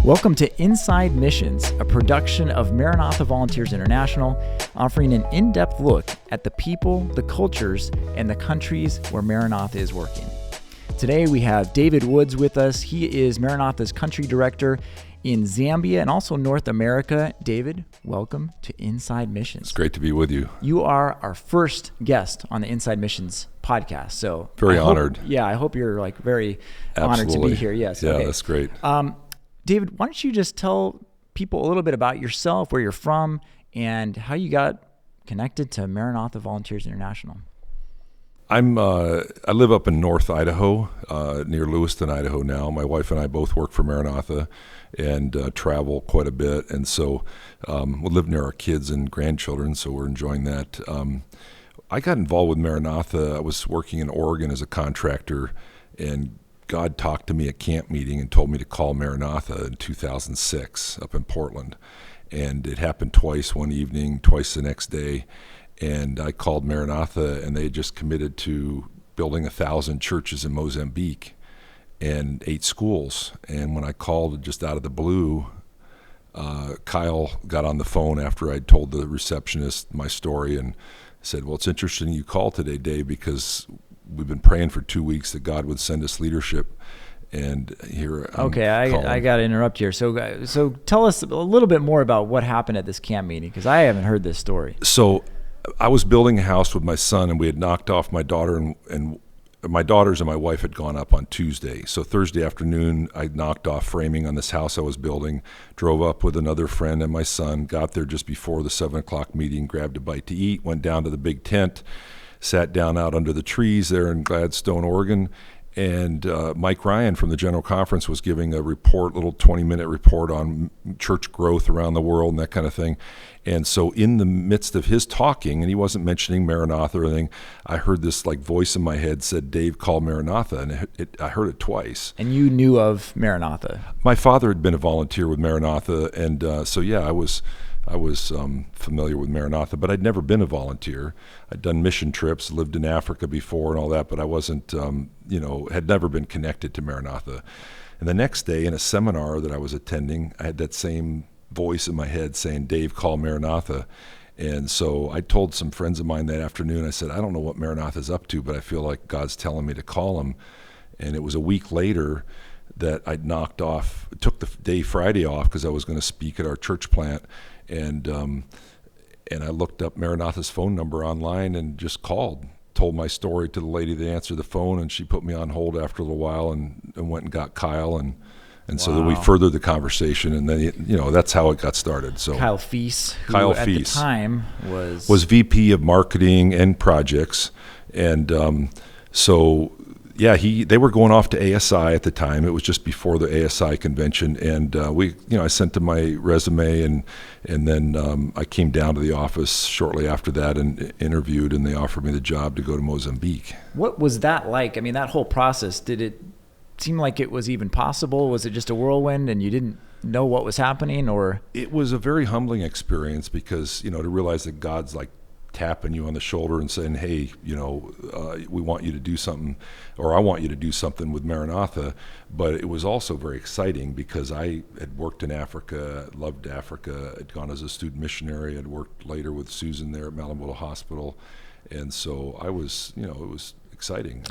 Welcome to Inside Missions, a production of Maranatha Volunteers International, offering an in-depth look at the people, the cultures, and the countries where Maranatha is working. Today we have David Woods with us. He is Maranatha's country director in Zambia and also North America. David, welcome to Inside Missions. It's great to be with you. You are our first guest on the Inside Missions podcast. So very honored. I hope you're very honored to be here. Yes. Yeah, okay. That's great. David, why don't you just tell people a little bit about yourself, where you're from, and how you got connected to Maranatha Volunteers International? I live up in North Idaho, near Lewiston, Idaho now. My wife and I both work for Maranatha and travel quite a bit. And so we live near our kids and grandchildren, so we're enjoying that. I got involved with Maranatha. I was working in Oregon as a contractor, and God talked to me at camp meeting and told me to call Maranatha in 2006 up in Portland. And it happened twice one evening, twice the next day. And I called Maranatha, and they had just committed to building 1,000 churches in Mozambique and 8 schools. And when I called just out of the blue, Kyle got on the phone after I'd told the receptionist my story and said, "Well, it's interesting you called today, Dave, because we've been praying for 2 weeks that God would send us leadership, and here I'm Okay, I got to interrupt here. So tell us a little bit more about what happened at this camp meeting, because I haven't heard this story. So I was building a house with my son, and we had knocked off my daughter, and my daughters and my wife had gone up on Tuesday. So Thursday afternoon, I knocked off framing on this house I was building, drove up with another friend and my son, got there just before the 7 o'clock meeting, grabbed a bite to eat, went down to the big tent, sat down out under the trees there in Gladstone, Oregon, and Mike Ryan from the General Conference was giving a report, little 20-minute report on church growth around the world and that kind of thing. And so in the midst of his talking, and he wasn't mentioning Maranatha or anything, I heard this voice in my head said, "Dave, call Maranatha," and I heard it twice. And you knew of Maranatha? My father had been a volunteer with Maranatha, and I was familiar with Maranatha, but I'd never been a volunteer. I'd done mission trips, lived in Africa before and all that, but I wasn't, had never been connected to Maranatha. And the next day in a seminar that I was attending, I had that same voice in my head saying, "Dave, call Maranatha." And so I told some friends of mine that afternoon, I said, "I don't know what Maranatha's up to, but I feel like God's telling me to call him." And it was a week later that I'd took the day Friday off because I was going to speak at our church plant. And I looked up Maranatha's phone number online and just told my story to the lady that answered the phone, and she put me on hold after a little while and went and got Kyle, and so then we furthered the conversation, and then that's how it got started. So Kyle Feese, who at the time was VP of Marketing and Projects, and they were going off to ASI at the time. It was just before the ASI convention, and I sent him my resume, and then I came down to the office shortly after that and interviewed, and they offered me the job to go to Mozambique. What was that like? I mean, that whole process, did it seem like it was even possible? Was it just a whirlwind and you didn't know what was happening? Or it was a very humbling experience because, to realize that God's tapping you on the shoulder and saying, "Hey, we want you to do something," or "I want you to do something with Maranatha." But it was also very exciting because I had worked in Africa, loved Africa, had gone as a student missionary, had worked later with Susan there at Malamula Hospital. And so I was, it was exciting.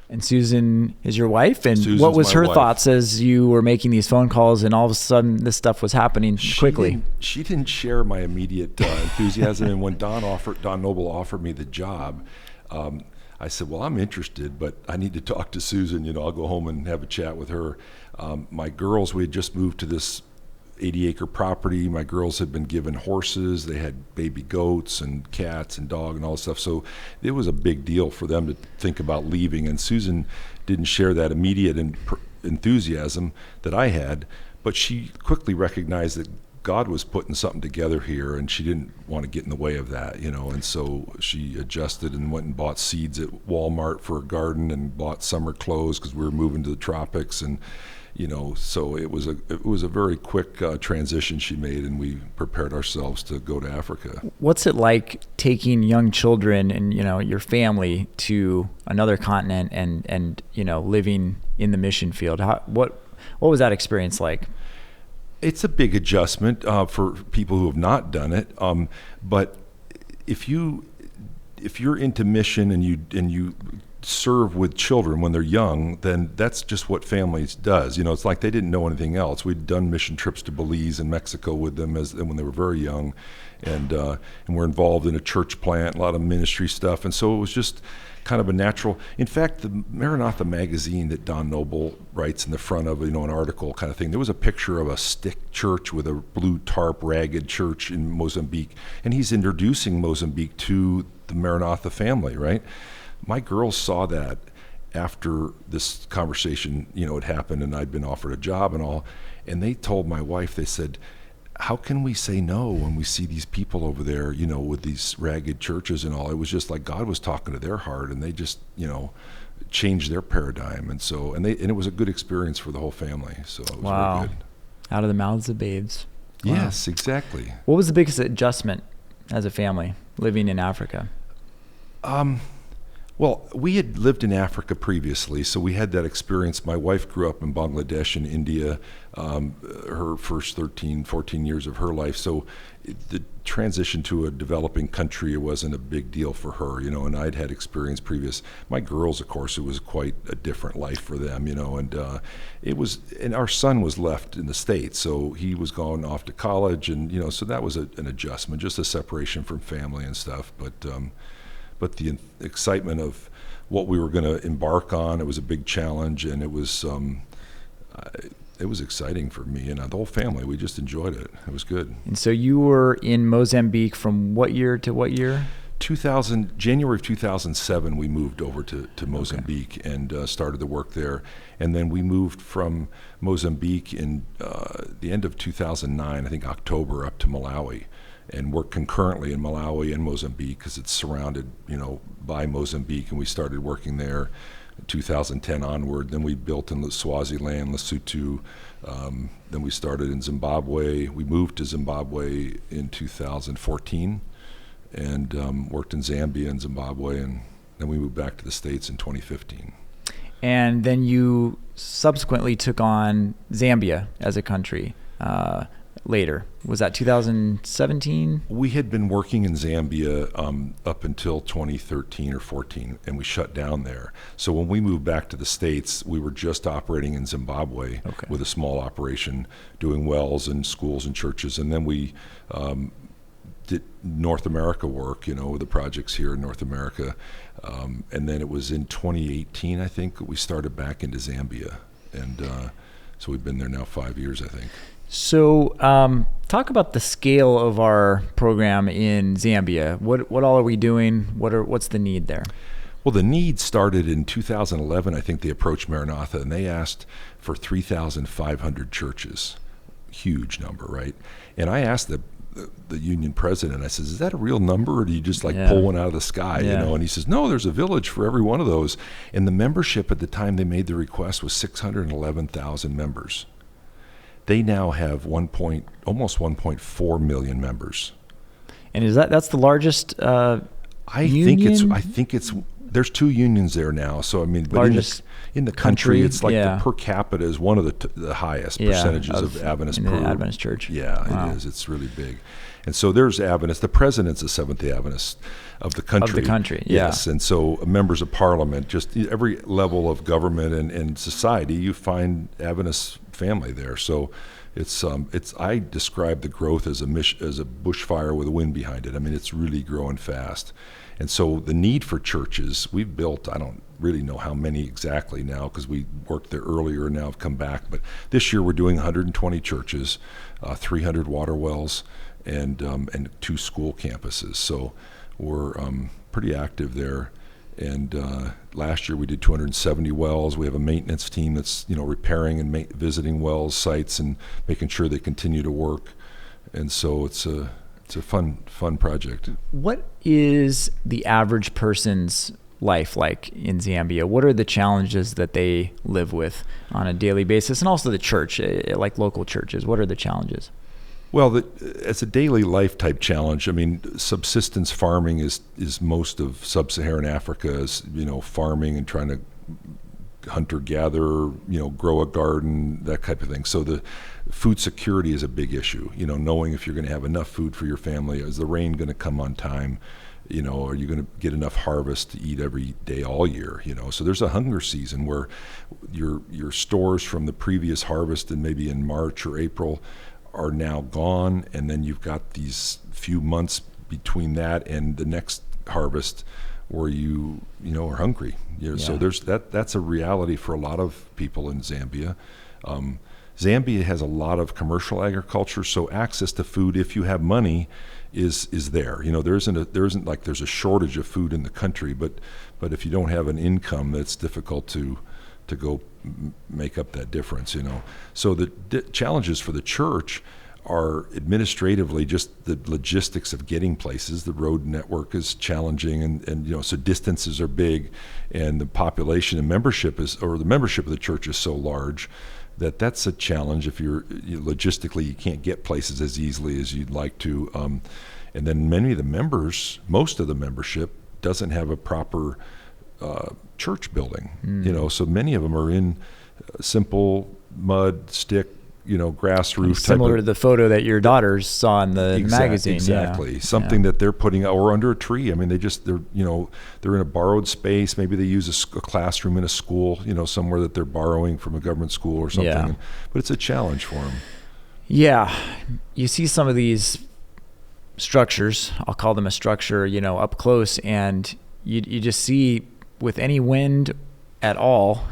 And Susan is your wife, and Susan's what was her wife. Thoughts as you were making these phone calls and all of a sudden this stuff was happening quickly? She didn't share my immediate enthusiasm, and when Don Noble offered me the job, I said, "Well, I'm interested, but I need to talk to Susan. I'll go home and have a chat with her." My girls, we had just moved to this 80-acre property. My girls had been given horses. They had baby goats and cats and dog and all this stuff. So it was a big deal for them to think about leaving. And Susan didn't share that immediate enthusiasm that I had, but she quickly recognized that God was putting something together here, and she didn't want to get in the way of that, and so she adjusted and went and bought seeds at Walmart for a garden and bought summer clothes because we were moving to the tropics, and So it was a very quick transition she made, and we prepared ourselves to go to Africa. What's it like taking young children and your family to another continent and living in the mission field? What was that experience like? It's a big adjustment for people who have not done it, but if you're into mission and you serve with children when they're young, then that's just what families does. It's like they didn't know anything else. We'd done mission trips to Belize and Mexico with them when they were very young, and we're involved in a church plant, a lot of ministry stuff, and so it was just kind of a natural. In fact, the Maranatha magazine that Don Noble writes in the front of an article kind of thing, there was a picture of a stick church with a blue tarp ragged church in Mozambique, and he's introducing Mozambique to the Maranatha family, right? My girls saw that after this conversation, had happened, and I'd been offered a job and all, and they told my wife, they said, how can we say no when we see these people over there, with these ragged churches and all? It was just like God was talking to their heart, and they just, changed their paradigm. And so, and it was a good experience for the whole family. So it was really good. Out of the mouths of babes. Wow. Yes, exactly. What was the biggest adjustment as a family living in Africa? Well, we had lived in Africa previously, so we had that experience. My wife grew up in Bangladesh and India, her first 13, 14 years of her life. So the transition to a developing country wasn't a big deal for her, and I'd had experience previous. My girls, of course, it was quite a different life for them, and our son was left in the States, so he was going off to college, and, so that was an adjustment, just a separation from family and stuff. But the excitement of what we were going to embark on, it was a big challenge, and it was exciting for me and the whole family. We just enjoyed it. It was good. And so you were in Mozambique from what year to what year? January of 2007, we moved over to Mozambique and started the work there. And then we moved from Mozambique in the end of 2009, I think October, up to Malawi, and worked concurrently in Malawi and Mozambique because it's surrounded, by Mozambique, and we started working there in 2010 onward. Then we built in Swaziland, Lesotho. Then we started in Zimbabwe. We moved to Zimbabwe in 2014 and worked in Zambia and Zimbabwe, and then we moved back to the States in 2015. And then you subsequently took on Zambia as a country later. Was that 2017? We had been working in Zambia up until 2013 or 14, and we shut down there. So when we moved back to the States, we were just operating in Zimbabwe with a small operation, doing wells and schools and churches. And then we did North America work, the projects here in North America. And then it was in 2018, I think, we started back into Zambia. And so we've been there now 5 years, I think. So talk about the scale of our program in Zambia. What all are we doing? What's the need there? Well, the need started in 2011. I think they approached Maranatha, and they asked for 3,500 churches. Huge number, right? And I asked the union president, I says, is that a real number, or do you just pull one out of the sky, And he says, no, there's a village for every one of those. And the membership at the time they made the request was 611,000 members. They now have almost 1.4 million members. And that's the largest union? I think it's there's two unions there now. So I mean, but in the country, it's like the per capita is one of the highest percentages of Adventist in the Adventist Church. Yeah, wow. It is. It's really big. And so there's Adventist. The president's a Seventh-day Adventist of the country. Of the country, yeah. Yes, and so members of Parliament, just every level of government and society, you find Adventist family there. So it's I describe the growth as a bushfire with a wind behind it. I mean, it's really growing fast. And so the need for churches, we've built, I don't really know how many exactly now because we worked there earlier and now have come back. But this year we're doing 120 churches, 300 water wells, and 2 school campuses. So we're pretty active there. And last year we did 270 wells. We have a maintenance team that's repairing and visiting wells sites and making sure they continue to work. And so it's a fun project. What is the average person's life like in Zambia? What are the challenges that they live with on a daily basis, and also the church, like local churches? What are the challenges? Well, as a daily life type challenge, I mean, subsistence farming is most of sub-Saharan Africa is, farming and trying to hunter-gatherer, grow a garden, that type of thing. So the food security is a big issue, knowing if you're going to have enough food for your family. Is the rain going to come on time? Are you going to get enough harvest to eat every day all year? So there's a hunger season where your stores from the previous harvest and maybe in March or April are now gone, and then you've got these few months between that and the next harvest where you are hungry. So there's that's a reality for a lot of people in Zambia. Zambia has a lot of commercial agriculture, so access to food, if you have money, is there. There isn't like there's a shortage of food in the country, but if you don't have an income, that's difficult to go make up that difference. So the challenges for the church are administratively just the logistics of getting places. The road network is challenging, and so distances are big, and the population and membership of the church is so large that's a challenge. If logistically you can't get places as easily as you'd like to, and then most of the membership doesn't have a proper church building. So many of them are in simple mud, stick, grass roof. Similar to the photo that your daughters saw in the magazine. Exactly. Something that they're putting, or under a tree. I mean, they're in a borrowed space. Maybe they use a classroom in a school, somewhere that they're borrowing from a government school or something. Yeah. But it's a challenge for them. Yeah. You see some of these structures, I'll call them a structure, up close, and you just see with any wind at all,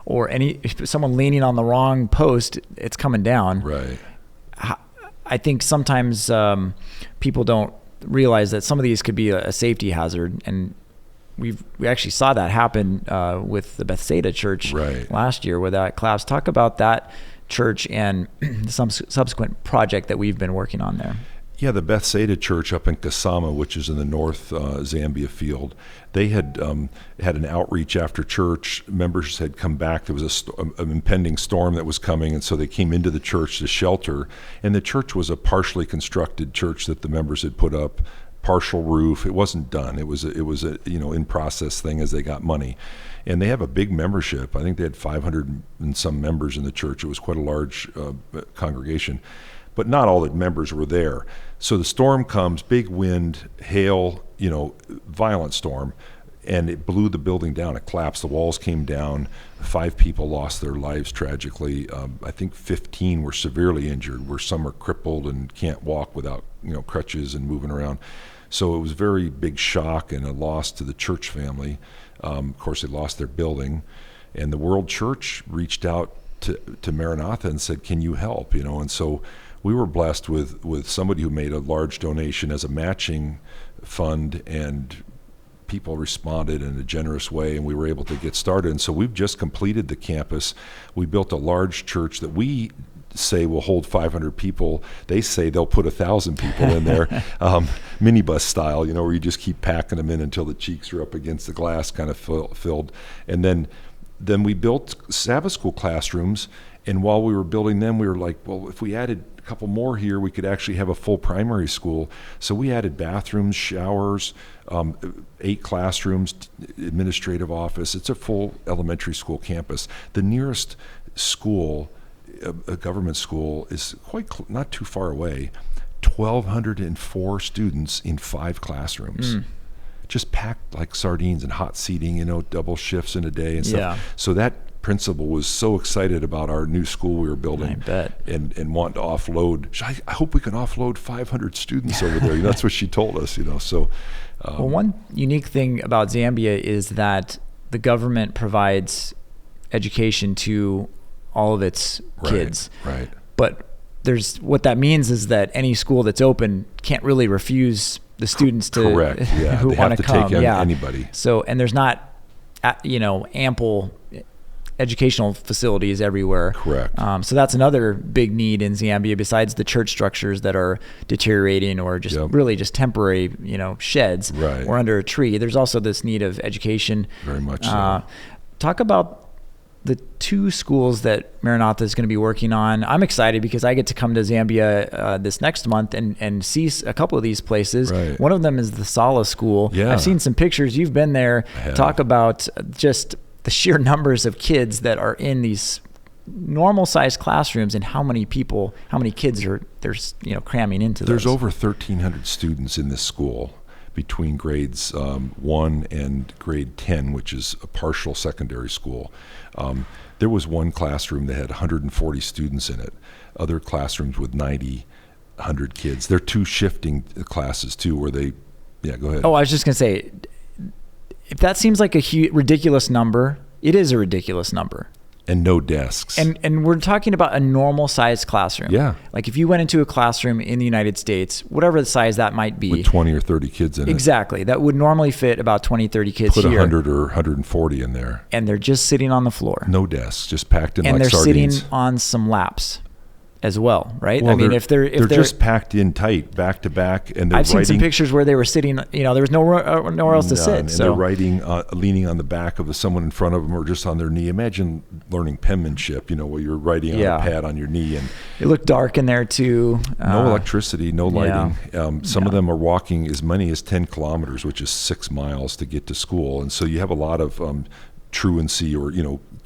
or if someone leaning on the wrong post, it's coming down. Right. I think sometimes people don't realize that some of these could be a safety hazard, and we actually saw that happen with the Bethsaida Church last year, where that collapsed. Talk about that church and some subsequent project that we've been working on there. Yeah, the Bethsaida Church up in Kasama, which is in the North Zambia field, they had had an outreach after church. Members had come back. There was an impending storm that was coming, and so they came into the church to shelter. And the church was a partially constructed church that the members had put up, partial roof. It wasn't done. It was a in process thing as they got money. And they have a big membership. I think they had 500 and some members in the church. It was quite a large congregation. But not all the members were there. So the storm comes, big wind, hail, violent storm, and it blew the building down. It collapsed. The walls came down. 5 people lost their lives tragically. I think 15 were severely injured, where some are crippled and can't walk without crutches and moving around. So it was a very big shock and a loss to the church family. Of course, they lost their building, and the World Church reached out to Maranatha and said, "Can you help?" And so we were blessed with somebody who made a large donation as a matching fund, and people responded in a generous way, and we were able to get started. And so we've just completed the campus. We built a large church that we say will hold 500 people. They say they'll put 1,000 people in there, minibus style, where you just keep packing them in until the cheeks are up against the glass, kind of filled. And then we built Sabbath school classrooms. And while we were building them, we were like, well, if we added a couple more here, we could actually have a full primary school. So we added bathrooms, showers, 8 classrooms, administrative office. It's a full elementary school campus. The nearest school, a government school, is not too far away. 1,204 students in 5 classrooms. Just packed like sardines and hot seating, double shifts in a day and stuff. Yeah. So that principal was so excited about our new school we were building, I bet. and wanting to offload. I hope we can offload 500 students over there. That's what she told us. So. Well, one unique thing about Zambia is that the government provides education to all of its kids. Right. But what that means is that any school that's open can't really refuse the students to Correct. Yeah. who they want have to to come. take anybody. So, and there's not ample educational facilities everywhere. Correct. So that's another big need in Zambia, besides the church structures that are deteriorating or just really just temporary, sheds or under a tree. There's also this need of education. Very much so. Talk about the 2 schools that Maranatha is going to be working on. I'm excited because I get to come to Zambia this next month and see a couple of these places. Right. One of them is the Sala School. Yeah. I've seen some pictures. You've been there. Talk about just the sheer numbers of kids that are in these normal sized classrooms and how many kids are cramming into There's those. over 1,300 students in this school between grades 1 and grade 10, which is a partial secondary school. There was one classroom that had 140 students in it, other classrooms with 90, 100 kids. They're 2 shifting classes too, where they, go ahead. Oh, I was just going to say, if that seems like a ridiculous number, it is a ridiculous number. And no desks. And we're talking about a normal sized classroom. Yeah. Like if you went into a classroom in the United States, whatever the size that might be. With 20 or 30 kids in it. Exactly. That would normally fit about 20, 30 kids Put here. 100 or 140 in there. And they're just sitting on the floor. No desks, just packed in and like sardines. And they're sitting on some laps as well, right? Well, I mean, if they're just packed in tight, back to back, and they're I've seen some pictures where they were sitting. There was nowhere else to sit. And so they're writing, leaning on the back of someone in front of them, or just on their knee. Imagine learning penmanship. Where you're writing on a pad on your knee, and it looked dark in there too. No electricity, no lighting. Some of them are walking as many as 10 kilometers, which is 6 miles to get to school, and so you have a lot of truancy or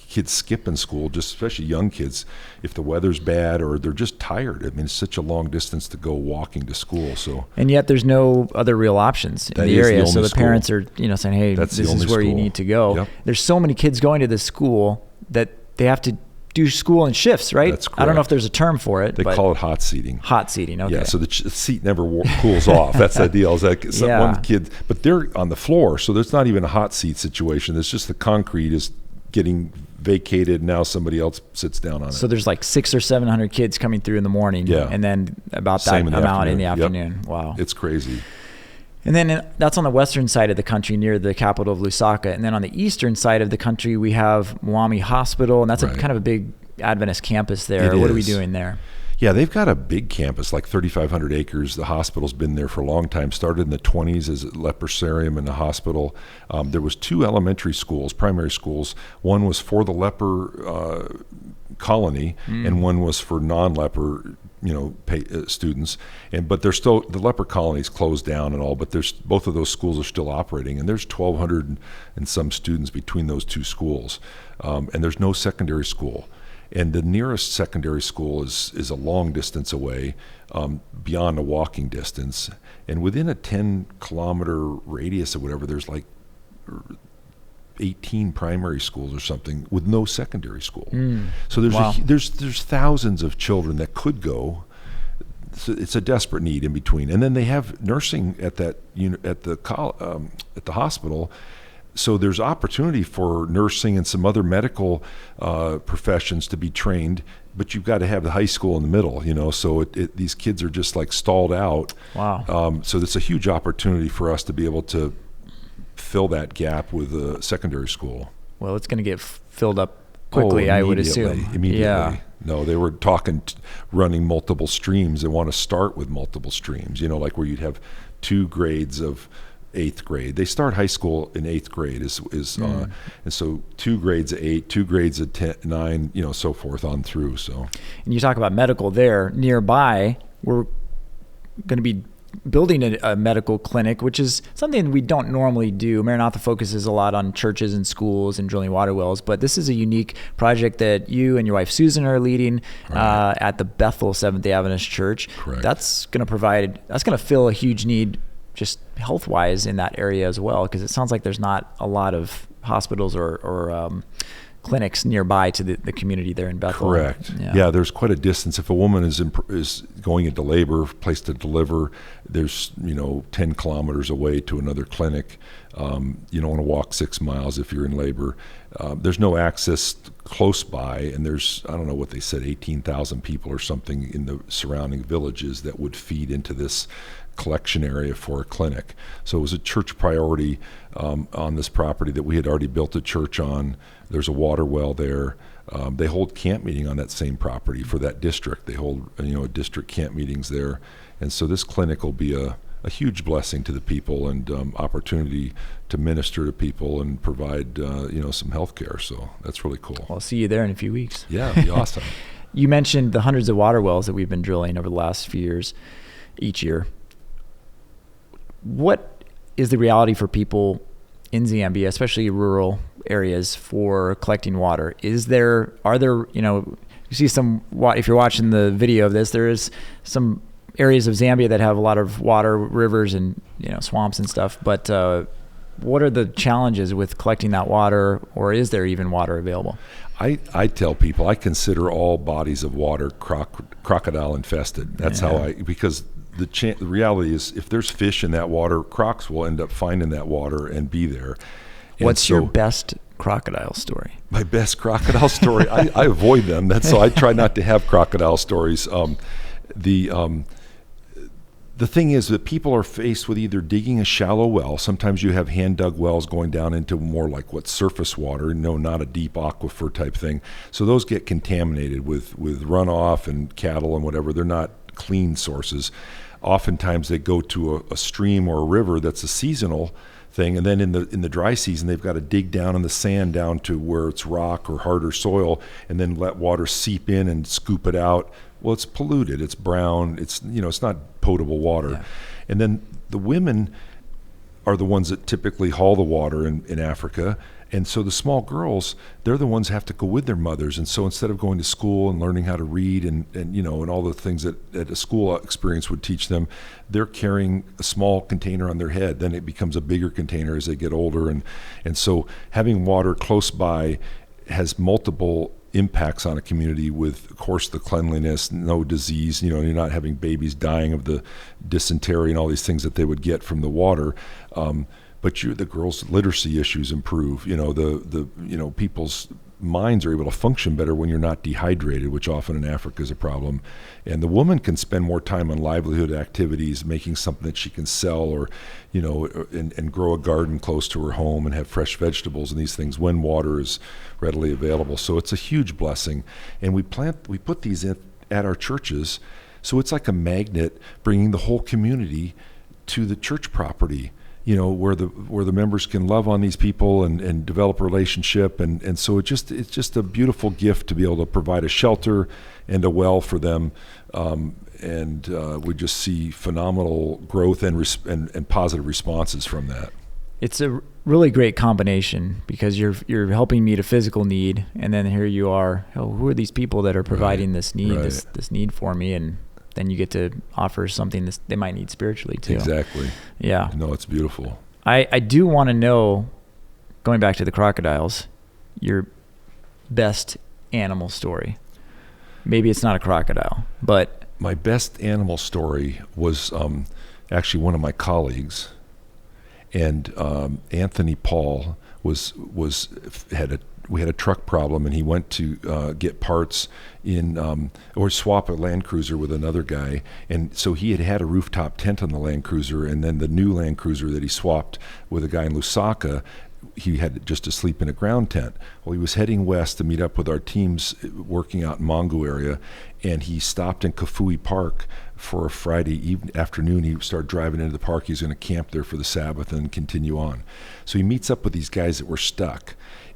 kids skipping school, just especially young kids, if the weather's bad or they're just tired. I mean, it's such a long distance to go walking to school. So, and yet there's no other real options in the area. So the parents are, saying, "Hey, this is where you need to go." Yep. There's so many kids going to this school that they have to do school in shifts, right? That's correct. I don't know if there's a term for it. They call it hot seating. Hot seating, okay. Yeah, so the seat never cools off. That's the deal. It's like one kid, but they're on the floor, so there's not even a hot seat situation. It's just the concrete is getting vacated. Now somebody else sits down on it. So there's like 600 or 700 kids coming through in the morning, and then about that amount in the afternoon. Yep. Wow, it's crazy. And then that's on the western side of the country near the capital of Lusaka. And then on the eastern side of the country, we have Mwami Hospital, and that's kind of a big Adventist campus there. What are we doing there? Yeah, they've got a big campus, like 3,500 acres. The hospital's been there for a long time. Started in the 20s as a leprosarium in the hospital. There was 2 elementary schools, primary schools. One was for the leper colony, and one was for non-leper students. But they're still, the leper colony's closed down and all, but there's both of those schools are still operating, and there's 1,200 and some students between those 2 schools. And there's no secondary school. And the nearest secondary school is a long distance away, beyond a walking distance. And within a 10-kilometer radius or whatever, there's like 18 primary schools or something with no secondary school. So there's thousands of children that could go. So it's a desperate need in between. And then they have nursing at that at the hospital. So there's opportunity for nursing and some other medical professions to be trained, but you've got to have the high school in the middle, so these kids are just like stalled out. Wow. So it's a huge opportunity for us to be able to fill that gap with a secondary school. Well, it's going to get filled up quickly, I would assume. Immediately. Yeah. No, they were talking running multiple streams. They want to start with multiple streams, like where you'd have 2 grades of 8th grade. They start high school in 8th grade and so 2 grades of 8, 2 grades of 10, 9, so forth on through. So, and you talk about medical there nearby. We're going to be building a medical clinic, which is something we don't normally do. Maranatha focuses a lot on churches and schools and drilling water wells, but this is a unique project that you and your wife Susan are leading at the Bethel Seventh-day Adventist Church. Correct. That's going to fill a huge need just health-wise in that area as well, because it sounds like there's not a lot of hospitals or clinics nearby to the community there in Bethel. Correct. Yeah, there's quite a distance. If a woman is going into labor, place to deliver, there's 10 kilometers away to another clinic. You don't want to walk 6 miles if you're in labor. There's no access close by, and there's, I don't know what they said, 18,000 people or something in the surrounding villages that would feed into this collection area for a clinic. So it was a church priority on this property that we had already built a church on. There's a water well there. They hold camp meeting on that same property for that district. They hold district camp meetings there. And so this clinic will be a huge blessing to the people and opportunity to minister to people and provide some health care. So that's really cool. I'll see you there in a few weeks. Yeah, it'd be awesome. You mentioned the hundreds of water wells that we've been drilling over the last few years, each year. What is the reality for people in Zambia, especially rural areas, for collecting water? Are there, you see some, if you're watching the video of this, there is some areas of Zambia that have a lot of water, rivers and, swamps and stuff. But what are the challenges with collecting that water, or is there even water available? I tell people I consider all bodies of water crocodile infested. That's how because the reality is, if there's fish in that water, crocs will end up finding that water and be there. And what's your best crocodile story? My best crocodile story? I avoid them. So I try not to have crocodile stories. The thing is that people are faced with either digging a shallow well. Sometimes you have hand-dug wells going down into more like surface water, not a deep aquifer type thing. So those get contaminated with runoff and cattle and whatever. They're not clean sources. Oftentimes they go to a stream or a river that's a seasonal thing, and then in the dry season they've got to dig down in the sand down to where it's rock or harder soil, and then let water seep in and scoop it out. Well, it's polluted, it's brown, it's not potable water. Yeah. And then the women are the ones that typically haul the water in Africa, and so the small girls, they're the ones that have to go with their mothers. And so instead of going to school and learning how to read and all the things that a school experience would teach them, they're carrying a small container on their head. Then it becomes a bigger container as they get older, and so having water close by has multiple impacts on a community with, of course, the cleanliness, no disease. You're not having babies dying of the dysentery and all these things that they would get from the water. But the girls' literacy issues improve. People's minds are able to function better when you're not dehydrated, which often in Africa is a problem. And the woman can spend more time on livelihood activities, making something that she can sell, or and grow a garden close to her home and have fresh vegetables and these things when water is readily available. So it's a huge blessing. And we put these in at our churches, so it's like a magnet bringing the whole community to the church property. Where the members can love on these people and develop a relationship, and so it's just a beautiful gift to be able to provide a shelter and a well for them, and we just see phenomenal growth and positive responses from that. It's a really great combination, because you're helping meet a physical need, and then here you are. Who are these people that are providing this need, this need for me? And then you get to offer something they might need spiritually too. Exactly. Yeah. No, it's beautiful. I do want to know, going back to the crocodiles, your best animal story. Maybe it's not a crocodile, but my best animal story was actually one of my colleagues, and Anthony Paul we had a truck problem, and he went to get parts or swap a Land Cruiser with another guy. And so he had a rooftop tent on the Land Cruiser, and then the new Land Cruiser that he swapped with a guy in Lusaka, he had just to sleep in a ground tent. Well, he was heading west to meet up with our teams working out in Mongu area, and he stopped in Kafui Park for a Friday afternoon. He started driving into the park. He was going to camp there for the Sabbath and continue on. So he meets up with these guys that were stuck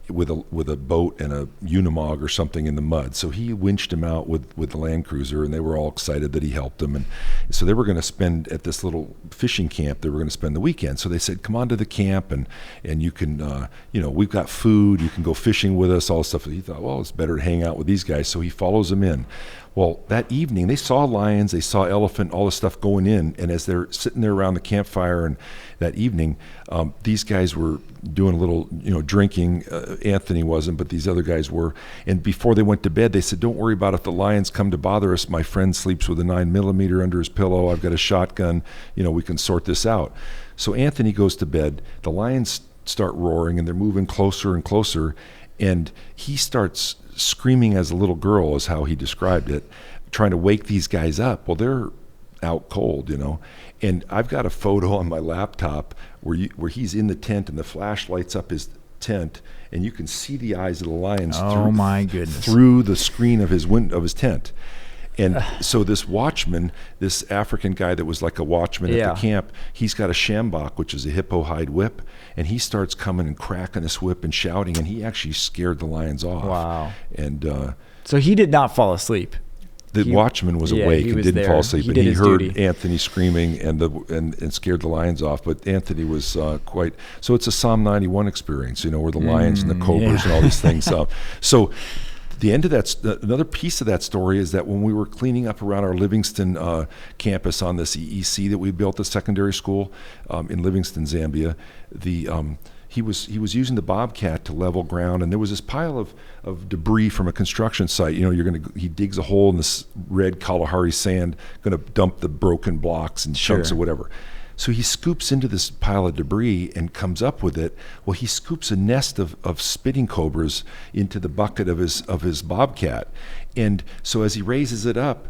with a boat and a Unimog or something in the mud. So he winched him out with the Land Cruiser, and they were all excited that he helped them. And so they were going to spend at this little fishing camp, they were going to spend the weekend. So they said, come on to the camp, and you can, we've got food, you can go fishing with us, all this stuff. And he thought, well, it's better to hang out with these guys. So he follows them in. Well, that evening, they saw lions, they saw elephant, all this stuff going in. And as they're sitting there around the campfire, and that evening, these guys were doing a little, drinking. Anthony wasn't, but these other guys were. And before they went to bed, they said, don't worry about if the lions come to bother us. My friend sleeps with a 9mm under his pillow. I've got a shotgun. We can sort this out. So Anthony goes to bed. The lions start roaring, and they're moving closer and closer. And he starts screaming as a little girl, is how he described it, trying to wake these guys up. Well, they're out cold, And I've got a photo on my laptop where he's in the tent and the flash lights up his tent, and you can see the eyes of the lions through the screen of his tent. And so this watchman, this African guy that was like a watchman at the camp, he's got a sjambok, which is a hippo hide whip, and he starts coming and cracking this whip and shouting, and he actually scared the lions off. Wow. And so he did not fall asleep. The watchman was awake and didn't fall asleep, and he heard Anthony screaming and scared the lions off. But Anthony was so it's a Psalm 91 experience, where the lions and the cobras and all these things. So the end of another piece of that story is that when we were cleaning up around our Livingston campus on this EEC that we built, the secondary school in Livingston, Zambia, he was using the bobcat to level ground, and there was this pile of debris from a construction site. He digs a hole in this red Kalahari sand, going to dump the broken blocks and chunks or whatever. So he scoops into this pile of debris and comes up with it. Well, he scoops a nest of spitting cobras into the bucket of his bobcat, and so as he raises it up,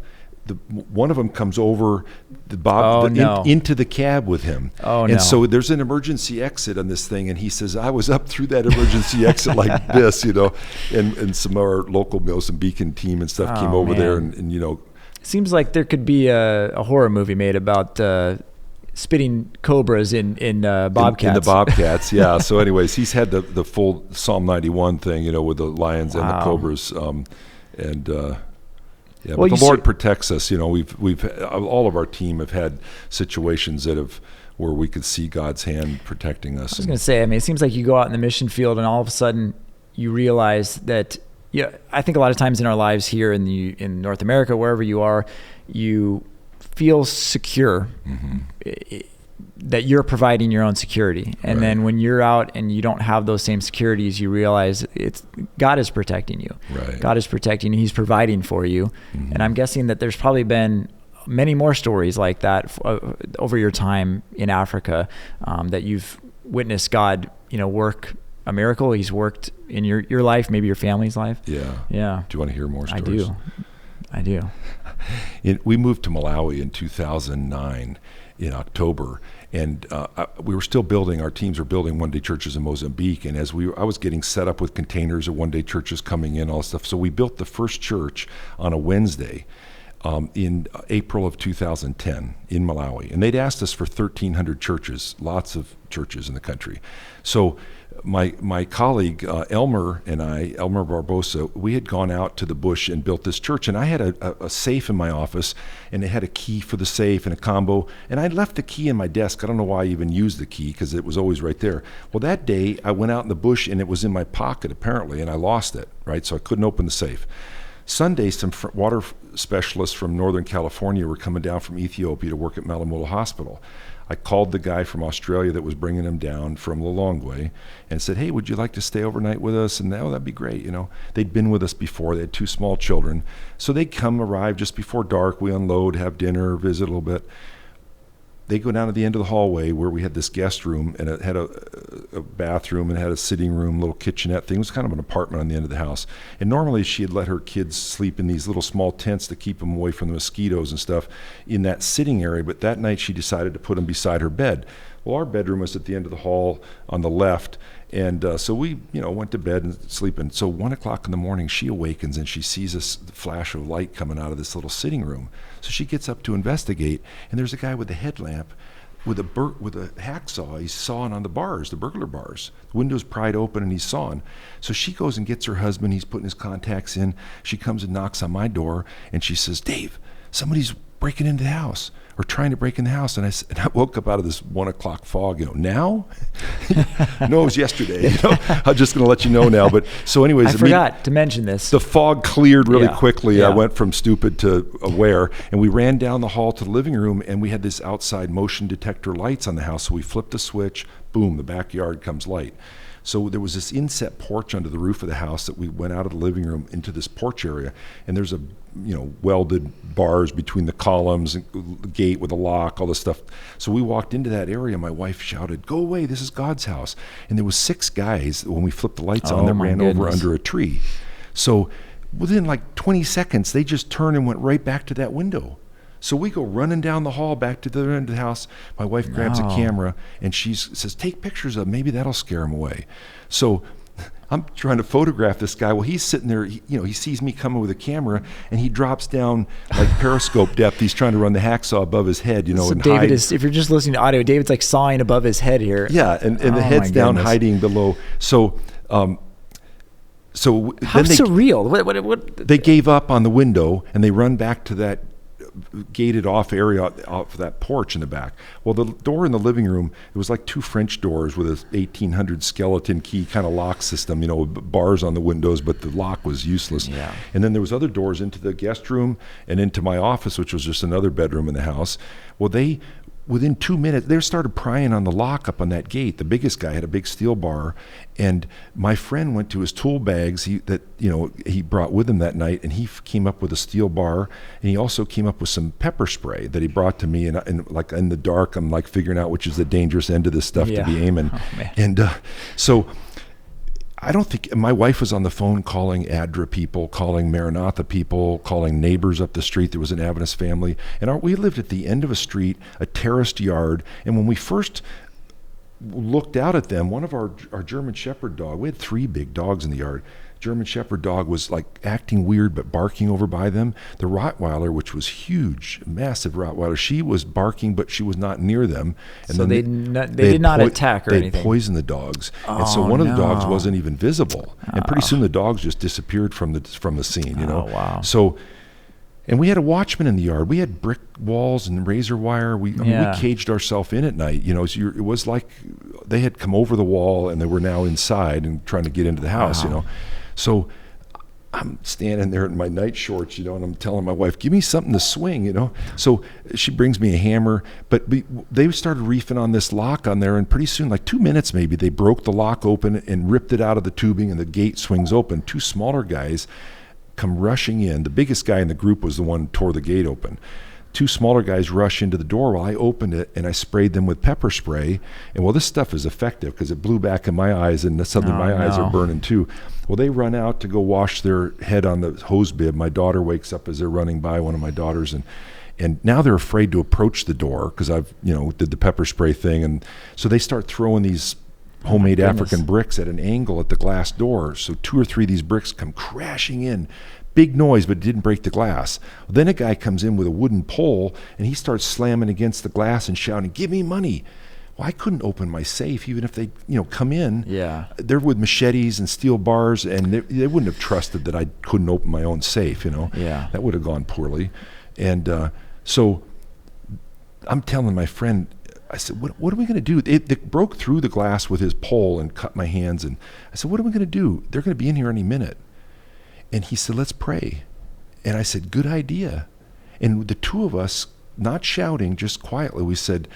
one of them comes over into the cab with him. And so there's an emergency exit on this thing, and he says, I was up through that emergency exit like this, and some of our local Mozambican team and stuff came over there and Seems like there could be a horror movie made about spitting cobras in bobcats. In the bobcats, yeah. So anyways, he's had the full Psalm 91 thing, with the lions and the cobras. Yeah, well, but the Lord protects us. We've all of our team have had situations where we could see God's hand protecting us. I was going to say, it seems like you go out in the mission field and all of a sudden you realize that, I think a lot of times in our lives here in North America, wherever you are, you feel secure that you're providing your own security. And then when you're out and you don't have those same securities, you realize God is protecting you. Right. God is protecting you. He's providing for you. And I'm guessing that there's probably been many more stories like that over your time in Africa, that you've witnessed God, work a miracle. He's worked in your life, maybe your family's life. Yeah. Yeah. Do you want to hear more stories? I do. We moved to Malawi in 2009 in October, and we were still building. Our teams were building one-day churches in Mozambique, and I was getting set up with containers of one-day churches coming in, all this stuff. So we built the first church on a Wednesday in April of 2010 in Malawi, and they'd asked us for 1,300 churches, lots of churches in the country. So my colleague Elmer Barbosa, we had gone out to the bush and built this church, and I had a safe in my office, and it had a key for the safe and a combo, and I left the key in my desk. I don't know why I even used the key, because it was always right there. Well, that day I went out in the bush and it was in my pocket apparently, and I lost it, right? So I couldn't open the safe. Sunday, some water specialists from Northern California were coming down from Ethiopia to work at Malamula Hospital. I called the guy from Australia that was bringing them down from Lilongwe and said, hey, would you like to stay overnight with us? And that'd be great. They'd been with us before. They had 2 small children. So they'd arrive just before dark. We unload, have dinner, visit a little bit. They go down to the end of the hallway where we had this guest room, and it had a bathroom and had a sitting room, little kitchenette thing. It was kind of an apartment on the end of the house. And normally she had let her kids sleep in these little small tents to keep them away from the mosquitoes and stuff in that sitting area. But that night she decided to put them beside her bed. Well, our bedroom was at the end of the hall on the left. And so we, went to bed and sleeping. So 1 o'clock in the morning, she awakens and she sees this flash of light coming out of this little sitting room. So she gets up to investigate, and there's a guy with a headlamp with a hacksaw. He's sawing on the bars, the burglar bars. The window's pried open and he's sawing. So she goes and gets her husband. He's putting his contacts in. She comes and knocks on my door, and she says, Dave, somebody's breaking into the house, or trying to break in the house. And I woke up out of this 1 o'clock fog, now? No, it was yesterday. I'm just going to let you know now. But so anyways, I forgot to mention this. The fog cleared really quickly. Yeah. I went from stupid to aware, and we ran down the hall to the living room, and we had this outside motion detector lights on the house. So we flipped the switch, boom, the backyard comes light. So there was this inset porch under the roof of the house that we went out of the living room into this porch area, and there's welded bars between the columns, the gate with a lock, all this stuff. So we walked into that area. My wife shouted, "Go away! This is God's house!" And there was 6 guys when we flipped the lights on that ran over under a tree. So within like 20 seconds, they just turned and went right back to that window. So we go running down the hall back to the end of the house. My wife grabs a camera and she says, take pictures of him. Maybe that'll scare him away. So I'm trying to photograph this guy. Well, he's sitting there, he sees me coming with a camera and he drops down like periscope depth. He's trying to run the hacksaw above his head, So and David hide. if you're just listening to audio, David's like sawing above his head here. Yeah, and the head's down, hiding below. So, how then surreal. What? they gave up on the window and they run back to that gated off area off that porch in the back. Well, the door in the living room, it was like two French doors with a 1800 skeleton key kind of lock system, bars on the windows, but the lock was useless. Yeah. And then there was other doors into the guest room and into my office, which was just another bedroom in the house. Well, within 2 minutes, they started prying on the lock up on that gate. The biggest guy had a big steel bar, and my friend went to his tool bags he brought with him that night, and he came up with a steel bar, and he also came up with some pepper spray that he brought to me. And like in the dark, I'm like figuring out which is the dangerous end of this stuff to be aiming. Oh, man. And so I don't think my wife was on the phone calling ADRA people, calling Maranatha people, calling neighbors up the street. There was an Adventist family, and we lived at the end of a street, a terraced yard. And when we first looked out at them, one of our German Shepherd dog, we had 3 big dogs in the yard. German Shepherd dog was like acting weird but barking over by them. The Rottweiler, which was huge, massive Rottweiler, she was barking but she was not near them. And so then they did not attack or anything. They poisoned the dogs, and so one of the dogs wasn't even visible. And pretty soon the dogs just disappeared from the scene. Oh, wow. So. And we had a watchman in the yard. We had brick walls and razor wire. We caged ourselves in at night. It was like they had come over the wall and they were now inside and trying to get into the house. So I'm standing there in my night shorts, and I'm telling my wife, give me something to swing, So she brings me a hammer, but they started reefing on this lock on there, and pretty soon, like 2 minutes maybe, they broke the lock open and ripped it out of the tubing, and the gate swings open. 2 smaller guys come rushing in. The biggest guy in the group was the one who tore the gate open. 2 smaller guys rush into the door while I opened it, and I sprayed them with pepper spray. And this stuff is effective because it blew back in my eyes, and suddenly my eyes are burning too. Well, they run out to go wash their head on the hose bib. My daughter wakes up as they're running by, one of my daughters, and now they're afraid to approach the door because I've did the pepper spray thing, and so they start throwing these homemade African bricks at an angle at the glass door. So 2 or 3 of these bricks come crashing in. Big noise, but it didn't break the glass. Then a guy comes in with a wooden pole, and he starts slamming against the glass and shouting, give me money. Well, I couldn't open my safe, even if they come in. Yeah. They're with machetes and steel bars, and they wouldn't have trusted that I couldn't open my own safe, Yeah. That would have gone poorly. And so I'm telling my friend, I said, what are we going to do? It broke through the glass with his pole and cut my hands. And I said, what are we going to do? They're going to be in here any minute. And he said, let's pray. And I said, good idea. And the 2 of us, not shouting, just quietly, we said,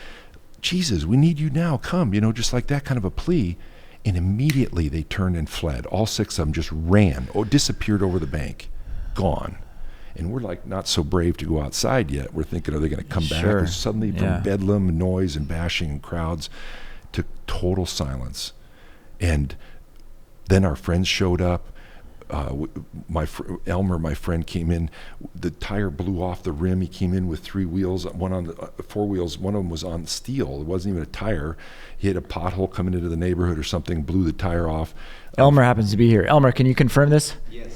Jesus, we need you now. Come, just like that kind of a plea. And immediately they turned and fled. All 6 of them just ran or disappeared over the bank, gone. And we're like not so brave to go outside yet. We're thinking, are they going to come back? And suddenly from bedlam, noise, and bashing and crowds to total silence. And then our friends showed up. Elmer, my friend, came in. The tire blew off the rim. He came in with 3 wheels, one on the 4 wheels. One of them was on steel. It wasn't even a tire. He had a pothole coming into the neighborhood or something, blew the tire off. Elmer happens to be here. Elmer, can you confirm this? Yes.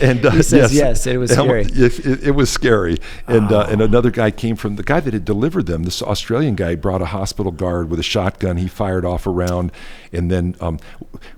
And he says yes. It was scary. It was scary. And another guy came from the guy that had delivered them. This Australian guy brought a hospital guard with a shotgun. He fired off a round, and then,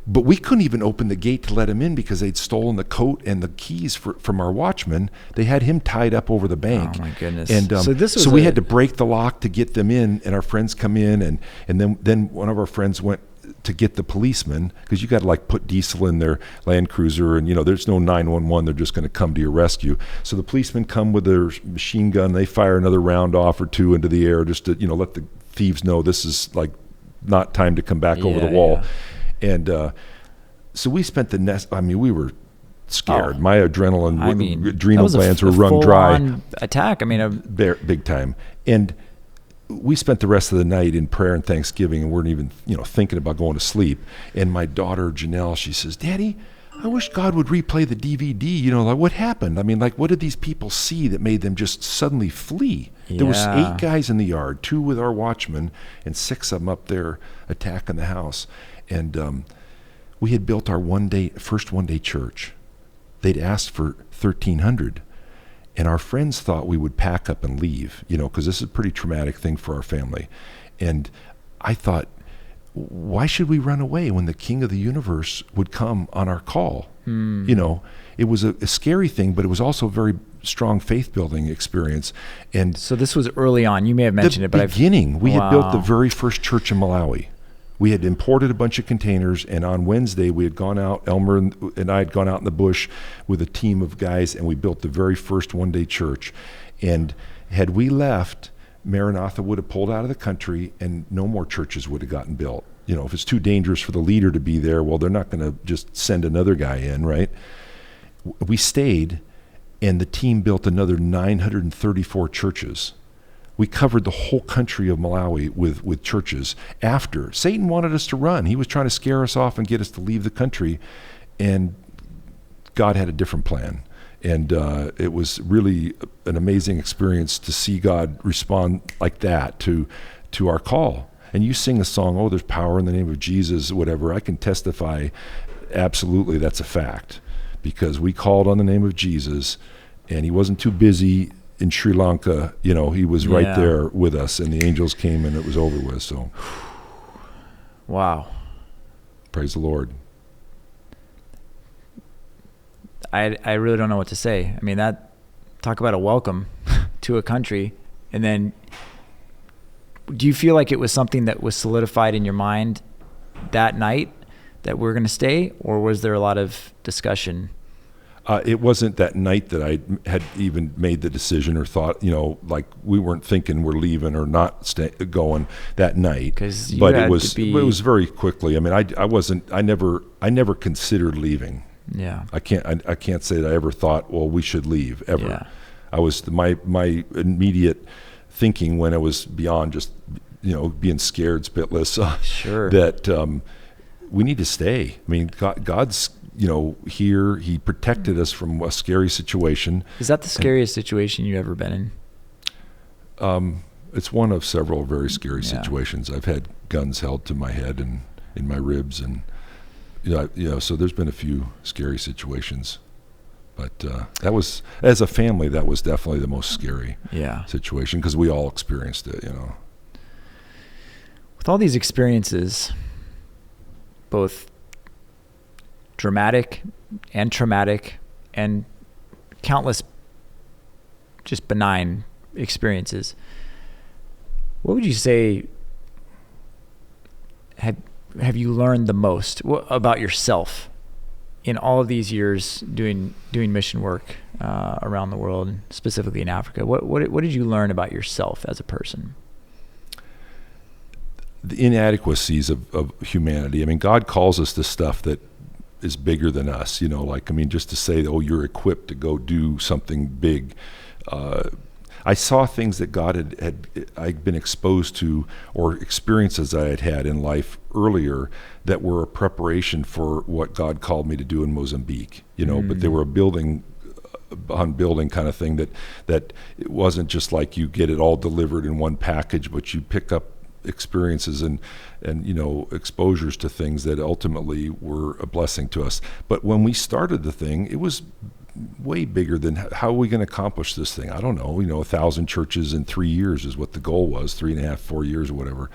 but we couldn't even open the gate to let him in because they'd stolen the coat and the keys from our watchman. They had him tied up over the bank. Oh my goodness! And so we had to break the lock to get them in, and our friends come in, and then one of our friends went to get the policeman, because you got to like put diesel in their Land Cruiser, and there's no 911. They're just going to come to your rescue. So the policemen come with their machine gun. They fire another round off or 2 into the air just to let the thieves know this is like not time to come back over the wall. Yeah. And so we spent we were scared. My adrenal glands were wrung dry. Attack. Big time. And we spent the rest of the night in prayer and thanksgiving, and weren't even thinking about going to sleep. And my daughter Janelle, she says, Daddy, I wish God would replay the DVD, you know, like what happened? I mean, like what did these people see that made them just suddenly flee? Yeah. There was 8 guys in the yard, 2 with our watchman and 6 of them up there attacking the house. And we had built our first one-day church. They'd asked for 1,300. And our friends thought we would pack up and leave, you know, because this is a pretty traumatic thing for our family. And I thought, why should we run away when the King of the universe would come on our call? You know, it was a scary thing, but it was also a very strong faith-building experience. And so this was early on. You may have mentioned it, but we had built the very first church in Malawi. We had imported a bunch of containers, and on Wednesday we had gone out, Elmer and I had gone out in the bush with a team of guys, and we built the very first one-day church. And had we left, Maranatha would have pulled out of the country and no more churches would have gotten built. You know, if it's too dangerous for the leader to be there, well, they're not going to just send another guy in, right? We stayed, and the team built another 934 churches. We covered the whole country of Malawi with churches after. Satan wanted us to run. He was trying to scare us off and get us to leave the country, and God had a different plan. And it was really an amazing experience to see God respond like that to our call. And you sing a song, oh, there's power in the name of Jesus, whatever. I can testify, absolutely, that's a fact. Because we called on the name of Jesus, and he wasn't too busy in Sri Lanka. You know, he was right there with us, and the angels came, and it was over with. So, wow. Praise the Lord. I really don't know what to say. I mean, talk about a welcome to a country. And then do you feel like it was something that was solidified in your mind that night that we're going to stay, or was there a lot of discussion? It wasn't that night that I had even made the decision or thought, you know, like we weren't thinking we're leaving or not going that night. But it was very quickly. I mean, I never considered leaving. Yeah. I can't say that I ever thought, well, we should leave ever. Yeah. I was my immediate thinking when I was beyond just, you know, being scared spitless, sure, that we need to stay. I mean, God's, you know, here. He protected us from a scary situation. Is that the scariest situation you've ever been in? It's one of several very scary situations. I've had guns held to my head and in my ribs, and you know, so there's been a few scary situations. But that was, as a family, that was definitely the most scary situation, because we all experienced it, you know. With all these experiences, both dramatic and traumatic and countless just benign experiences, what would you say have you learned the most about yourself in all of these years doing mission work around the world, specifically in Africa? What did you learn about yourself as a person? The inadequacies of humanity. I mean, God calls us to stuff that is bigger than us, you know, like, I mean, just to say, oh, you're equipped to go do something big. I saw things that God I'd been exposed to, or experiences I had had in life earlier that were a preparation for what God called me to do in Mozambique, you know, but they were a building on building kind of thing that it wasn't just like you get it all delivered in one package, but you pick up experiences and you know, exposures to things that ultimately were a blessing to us. But when we started the thing, it was way bigger than how are we going to accomplish this thing? I don't know. You know, 1,000 churches in 3 years is what the goal was, 3.5, 4 years or whatever.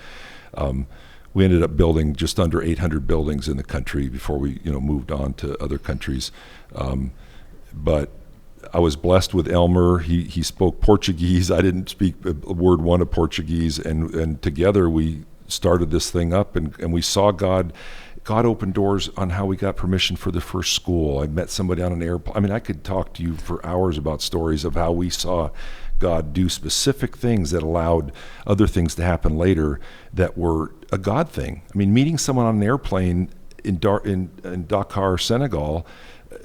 We ended up building just under 800 buildings in the country before we, you know, moved on to other countries. But I was blessed with Elmer. He spoke Portuguese. I didn't speak a word one of Portuguese, and together we started this thing up, and we saw God opened doors on how we got permission for the first school. I met somebody on an airplane. I mean, I could talk to you for hours about stories of how we saw God do specific things that allowed other things to happen later that were a God thing. I mean, meeting someone on an airplane in Dakar, Senegal,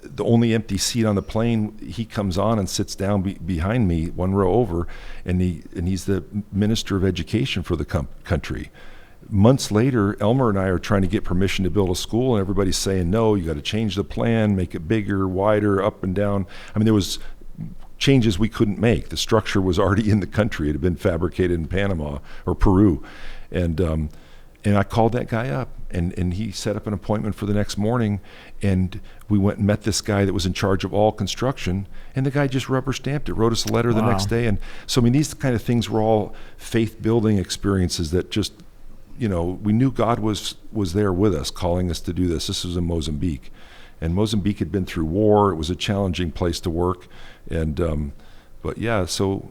the only empty seat on the plane, he comes on and sits down behind me, one row over, and he's the minister of education for the country. months later, Elmer and I are trying to get permission to build a school, and everybody's saying, no, you got to change the plan, make it bigger, wider, up and down. I mean, there was changes we couldn't make. The structure was already in the country. It had been fabricated in Panama or Peru. And I called that guy up, and he set up an appointment for the next morning, and we went and met this guy that was in charge of all construction, and the guy just rubber stamped it, wrote us a letter the next day. And so, I mean, these kind of things were all faith-building experiences that just, we knew God was there with us, calling us to do this. This was in Mozambique. And Mozambique had been through war. It was a challenging place to work. And, but yeah, so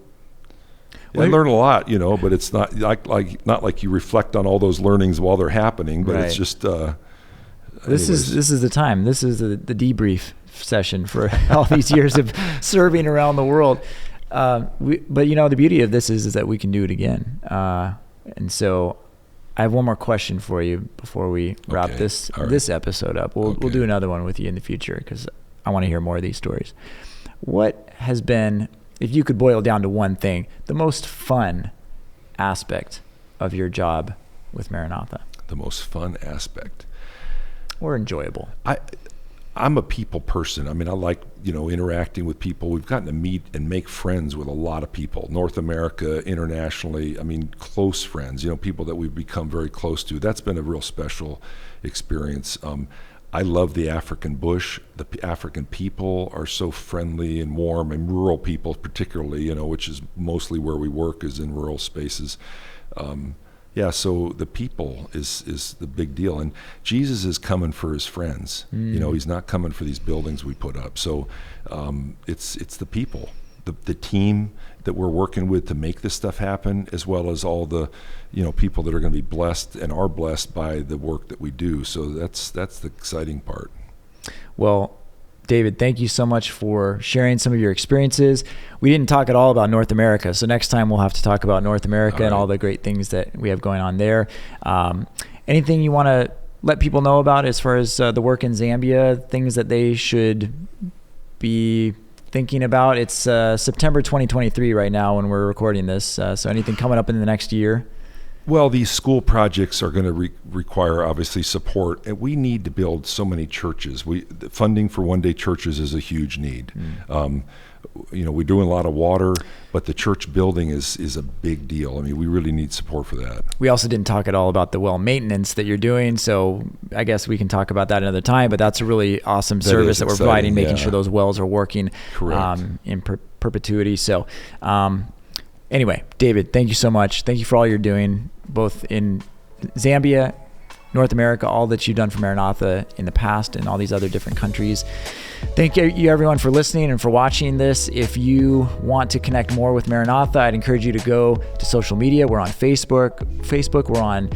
I learned a lot, but it's not like you reflect on all those learnings while they're happening, but It's just, this is the time. This is the debrief session for all these years of serving around the world. But the beauty of this is that we can do it again. And so I have one more question for you before we wrap this episode up. We'll do another one with you in the future because I want to hear more of these stories. What has been, if you could boil down to one thing, the most fun aspect of your job with Maranatha? The most fun aspect. Or enjoyable. I'm a people person. I mean, I like, interacting with people. We've gotten to meet and make friends with a lot of people, North America, internationally. I mean, close friends, people that we've become very close to. That's been a real special experience. I love the African bush. The African people are so friendly and warm, and rural people particularly, which is mostly where we work, is in rural spaces. So the people is the big deal. And Jesus is coming for his friends. He's not coming for these buildings we put up. So it's the people, the team that we're working with to make this stuff happen, as well as all the people that are going to be blessed and are blessed by the work that we do. So that's the exciting part. Well, David, thank you so much for sharing some of your experiences. We didn't talk at all about North America, so next time we'll have to talk about North America and all the great things that we have going on there. Anything you want to let people know about as far as the work in Zambia, things that they should be thinking about? It's September 2023 right now when we're recording this, so anything coming up in the next year? Well, these school projects are going to require, obviously, support, and we need to build so many churches. The funding for one-day churches is a huge need. We're doing a lot of water, but the church building is a big deal. I mean, we really need support for that. We also didn't talk at all about the well maintenance that you're doing, so I guess we can talk about that another time, but that's a really awesome service that we're providing, making sure those wells are working in perpetuity. So anyway, David, thank you so much. Thank you for all you're doing, both in Zambia, North America, all that you've done for Maranatha in the past and all these other different countries. Thank you everyone for listening and for watching this. If you want to connect more with Maranatha, I'd encourage you to go to social media. We're on Facebook, we're on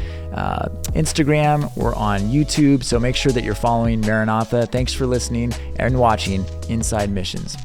Instagram, we're on YouTube. So make sure that you're following Maranatha. Thanks for listening and watching Inside Missions.